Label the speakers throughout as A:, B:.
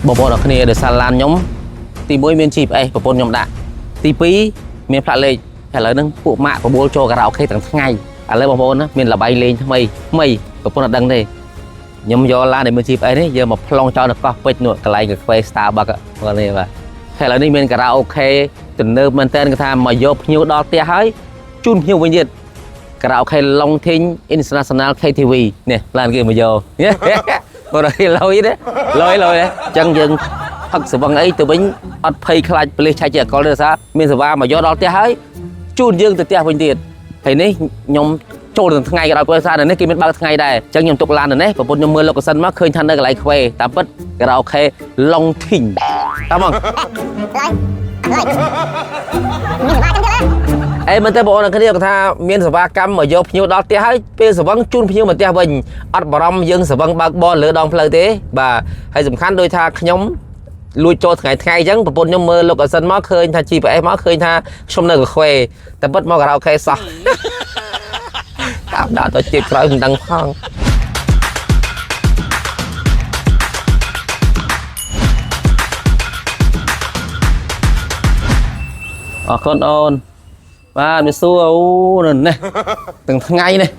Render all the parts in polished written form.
A: បងប្អូនអរគ្នាដែលសាឡានខ្ញុំទី1មាន GPS ប្រពន្ធខ្ញុំដាក់ទី2មានផ្លាកលេខឥឡូវហ្នឹងពួកម៉ាក់បបួលចូលការ៉ាអូខេទាំងថ្ងៃឥឡូវបងប្អូនណាមានលបាយលេងថ្មីប្រពន្ធអត់ដឹងទេខ្ញុំយកឡានដែលមាន GPS នេះយកមកប្លង់ចោលនៅកោះពេជ្រនោះកន្លែងកាហ្វេ Starbucks បងនេះបាទឥឡូវនេះមានការ៉ាអូខេទំនើបមែនតើគេថាមកយកភ្ញៀវដល់ផ្ទះហើយជូនភ្ញៀវវិញទៀតការ៉ាអូខេ Long Thing International KTV នេះឡានគេមកយកបងរកលុយទេលុយអញ្ចឹងយើងផឹកសវឹងអីទៅវិញអត់ភ័យខ្លាចប៉ូលីសឆែកជាអកលទេសារមានសេវាមកយកដល់ផ្ទះហើយជូនយើងទៅផ្ទះវិញទៀតហើយនេះខ្ញុំចូលទាំងថ្ងៃក៏ដល់ព្រោះសារនេះគេមានបើកថ្ងៃដែរអញ្ចឹងខ្ញុំទុកឡាននៅនេះប្រពន្ធខ្ញុំមើល location មកឃើញថានៅកន្លែងខ្វេតាមពិតការ៉ាអូខេ Long Thing តាមហ្មងអេមែនទេបងប្អូនគ្នាគាត់ថាមានសេវាកម្មមកយកភ្ញៀវដល់ផ្ទះហើយពេលសវឹងជូនភ្ញៀវមកផ្ទះវិញអត់បារម្ភយើងសវឹងបើកបរលើដងផ្លូវទេបាទហើយសំខាន់ដោយថាខ្ញុំលួចចូលថ្ងៃអញ្ចឹងប្រពន្ធខ្ញុំមើល location មកឃើញថា GPS មកឃើញថាខ្ញុំនៅកខ្វេតែពិតមកការ៉ាអូខេសោះតាមដាក់ទៅជាតិក្រោយមិនដឹងផងអរគុណអូនបាទមានសួរអូនេះទាំងថ្ងៃនេះ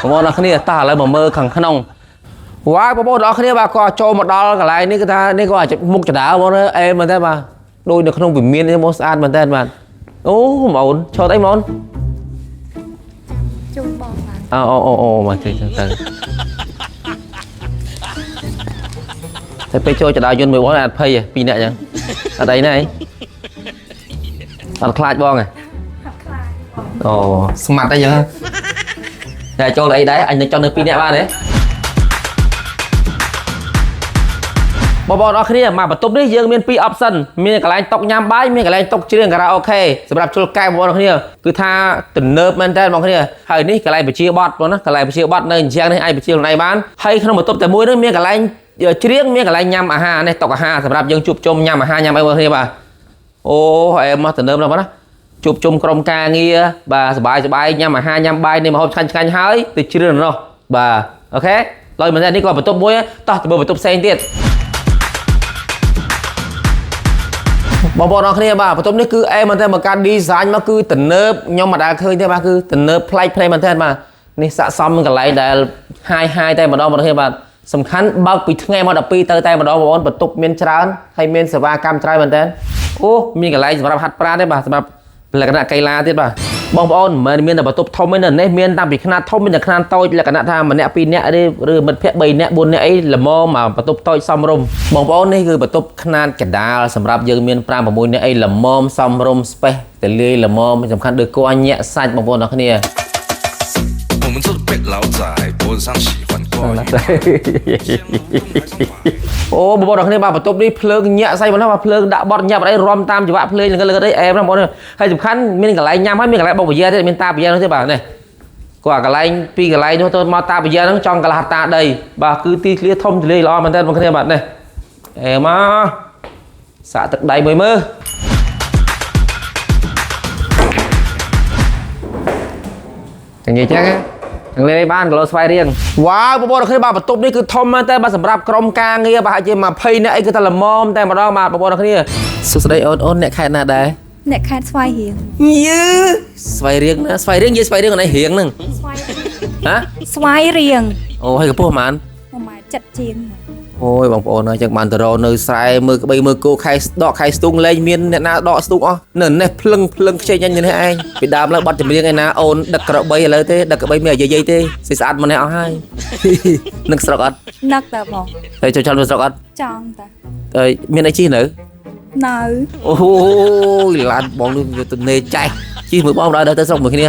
A: បងប្អូនអរគ្នាតោះឥឡូវមកមើលខាងក្នុងវ៉ាបងប្អូនអរគ្នាបាទក៏ចូលមកដល់កន្លែងនេះគឺថានេះក៏អាចមុខចដៅបងអេមែនទេបាទដូចនៅក្នុងវិមាននេះមកស្អាតមែនទេបាទអូបងឈរអីបងជុំបងបាទអូមកទៅតែពេលចូលចដៅយន្តមួយបងអត់ភ័យពីរនាក់អញ្ចឹងអត់អីណាអត់ខ្លាចបងហ៎អូស្មាត់អីចឹងតែចូលអីដែរអញនឹងចង់នៅ2នាក់បានទេបងប្អូនអរគ្នាមកបន្ទប់នេះយើងមាន2 option មានកន្លែងតុកញ៉ាំបាយមានកន្លែងតុកច្រៀងការ៉ាអូខេសម្រាប់ជុលកែបងប្អូនអរគ្នាគឺថាទំនើបមែនតើបងប្អូនគ្នាហើយនេះកន្លែងបជាបតបងណាកន្លែងបជាបតនៅអញ្ចឹងនេះអាចបជាខ្លួនឯងបានហើយក្នុងបន្ទប់តែមួយនេះមានកន្លែងច្រៀងមានកន្លែងញ៉ាំអាហារនេះតុកអាហារសម្រាប់យើងជួបជុំញ៉ាំអាហារញ៉ាំអីបងប្អូនគ្នាបាទអូហើយមកទំនើបណាស់បងណាជួបជុំក្រុមការងារបាទសបាយញ៉ាំអាហារញ៉ាំបាយនេះម្ហូបឆ្ងាញ់ហើយទៅជ្រឿននោះបាទអូខេឡើយមែនទេនេះក៏បន្ទប់មួយតោះទៅមើលបន្ទប់ផ្សេងទៀតបងប្អូនអរគ្នាបាទបន្ទប់នេះគឺអេមែនទេមកការ design មកគឺទំនើបខ្ញុំមិនដែលឃើញទេបាទគឺទំនើបប្លែកមែនទេបាទនេះស័ក្តិសមកន្លែងដែល high តែម្ដងបងប្អូនបាទសំខាន់បើកពីថ្ងៃមក12ទៅតែម្ដងបងប្អូនបន្ទប់មានច្រើនហើយមានសេវាកម្មច្រើនមែនទេអូមានកន្លែងសម្រាប់ហាត់ប្រាណទេបាទសម្រាប់លក្ខណៈកីឡាទៀតបាទបងប្អូនមិនមែនមានតែបន្ទប់ធំទេនេះមានតាំងពីខ្នាតធំមានតែខ្នាតតូចលក្ខណៈថាម្នាក់2នាក់ឬមិត្តភ័ក្តិ3នាក់4នាក់អីល្មមមកបន្ទប់តូចសមរម្យបងប្អូននេះគឺបន្ទប់ខ្នាតកណ្ដាលសម្រាប់យើងមាន5 6នាក់អីល្មមសមរម្យ space ទលាយល្មមសំខាន់ដូចគួរញាក់សាច់បងប្អូនអរគ្នា我们这被老仔脖子上喜欢挂អូបងប្អូនអរគ្នាបាទបន្ទប់នេះភ្លើងញាក់ស្អីបងណាបាទភ្លើងដាក់បត់ញាប់អីរំតាមចង្វាក់ភ្លេងលើអីអែមណាបងប្អូនហើយសំខាន់មានកន្លែងញ៉ាំហើយមានកន្លែងបុកបជាទៀតមានតាបជានោះទេបាទនេះគាត់កន្លែងពីកន្លែងនោះទៅមកតាបជាហ្នឹងចង់កន្លះតាដីបាទគឺទីធ្លាធំទលាយល្អមែនតើបងប្អូនបាទនេះអែមកសាកទឹកដៃមួយមើលចឹងនិយាយចឹងលេងបានគីឡូស្វាយរៀងវ៉ាវបងប្អូនអរគ្នាបាទបន្ទប់នេះគឺធំមែនតើបាទសម្រាប់ក្រុមការងារប្រហែលជា20នាក់អីគឺតែល្មមតែម្ដងបាទបងប្អូនអរគ្នាសួស្ដីអូនអ្នកខេត្តណាដែរ
B: អ្នកខេត្តស្វាយរៀង
A: យឺស្វាយរៀងណាស្វាយរៀងនិយាយស្វាយរៀងអីរៀងហ្នឹងហ៎
B: ស្វាយរៀង
A: អូហើយកំពស់ប៉ុន្មាន
B: 1.7 ជាង
A: អូយបងប្អូនអើយចឹងបានទៅរកនៅស្រែមើលក្បីមើលគោខែដកខែស្ទូងលេងមានអ្នកណាដកស្ទូងអស់នៅនេះភ្លឹងខ្ចីញ៉ាញ់នេះឯងពីដើមឡើយបាត់ចម្រៀងឯណាអូនដឹកក្របីឥឡូវទេដឹកក្របីមានអាយាយទេស្អាតម្នាក់អស់ហើយនឹកស្រុកអត់
B: នឹកតើបង
A: ហើយចូលស្រុកអត់
B: ចង់តើ
A: អើយមានអីជិះនៅអូយឡានបងនឹងទៅនេចេះជិះមើលបងដល់ទៅស្រុកមួយគ្នា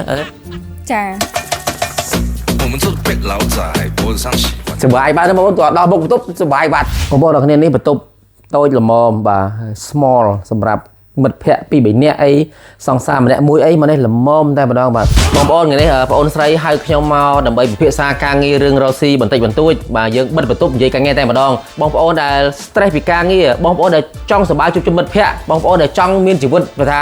B: ចា
C: 我们这被老仔脖子上喜欢
A: សុបាយបាទបងប្អូនតើដល់មុខបន្ទប់សុបាយបាទបងប្អូនដល់គ្នានេះបន្ទប់តូចល្មមបាទ small សម្រាប់មិត្តភ័ក្តិ2 3នាក់អីសង្សារម្នាក់មួយអីមកនេះល្មមតែម្ដងបាទបងប្អូនថ្ងៃនេះបងអូនស្រីហៅខ្ញុំមកដើម្បីពិភាក្សាការងាររឿងរ៉ូស៊ីបន្តិចបន្តួចបាទយើងបិទបន្ទប់និយាយការងារតែម្ដងបងប្អូនដែល stress ពីការងារបងប្អូនដែលចង់សប្បាយជួបជុំមិត្តភ័ក្តិបងប្អូនដែលចង់មានជីវិតថា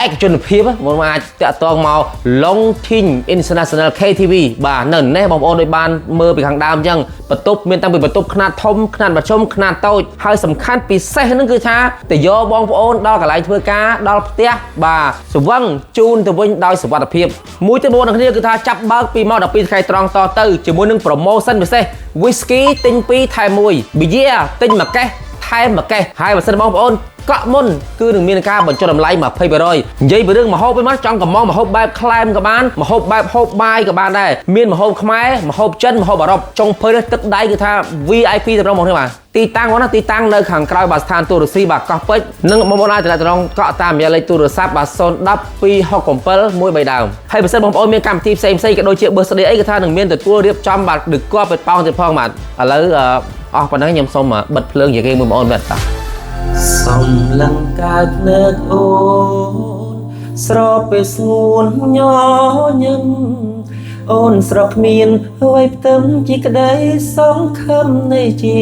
A: ឯកជនភាពមកអាចតាក់ទងមក Long Thing International KTV បាទនៅនេះបងប្អូនដូចបានមើលពីខាងដើមអញ្ចឹងបន្ទប់មានតាំងពីបន្ទប់ខ្នាតធំខ្នាតមធ្យមខ្នាតតូចហើយសំខាន់ពិសេសហ្នឹងគឺថាទៅយកបងប្អូនដល់កន្លែងធ្វើការដល់ផ្ទះបាទស្វឹងជូនទៅវិញដោយសុវត្ថិភាពមួយទៅបងប្អូនគ្នាគឺថាចាប់បើកពីម៉ោង 12 ថ្ងៃត្រង់តទៅជាមួយនឹង promotion ពិសេស Whisky ទិញ 2 ថែម 1 Beer ទិញ 1 កេសថែម 1 កេសហើយបើសិនបងប្អូនកក់មុនគឺនឹងមានការបញ្ចុះតម្លៃ 20% និយាយពីរឿងម្ហូបវិញមកចង់កំងម្ហូបបែបក្លែមក៏បានម្ហូបបែបហូបបាយក៏បានដែរមានម្ហូបខ្មែរម្ហូបចិនម្ហូបអឺរ៉ុបចុងភៅទឹកដៃគឺថា VIP ទៅបងប្អូននេះបាទទីតាំងបងណាទីតាំងនៅខាងក្រៅបាទស្ថានទូរទស្សន៍បាទកោះពេជ្រនិងបងប្អូនអាចទៅកក់តាមរយៈលេខទូរស័ព្ទបាទ010 267 130ដើមហើយបើសិនបងប្អូនមានកម្មវិធីផ្សេងៗក៏ដូចជា birthday អីគឺថានឹងមានទទួលរៀបចំបាទឬក៏ពេលប៉ោងទៀតផងបាទឥឡូវអស់ប៉ុណ្ណឹងខ្ញុំសូមបិទភ្លើងនិយាយគេមួយបងប្អូនបាទសំឡឹងកើតនឹកអូនស្រពេលស្ងួនញញឹមអូនស្រកគ្មានអ្វីផ្ទឹមជាក្តីសង្ឃឹមនៃជី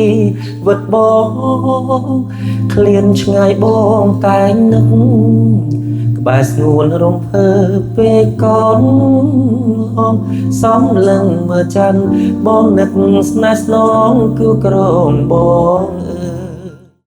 A: វិតបងឃ្លានឆ្ងាយបងតែងនឹកក្បែរស្ងួនរំភើពេកកូនអងសំឡឹងមើលច័ន្ទបងនឹកស្នេហ៍ស្នងគឺក្រងបង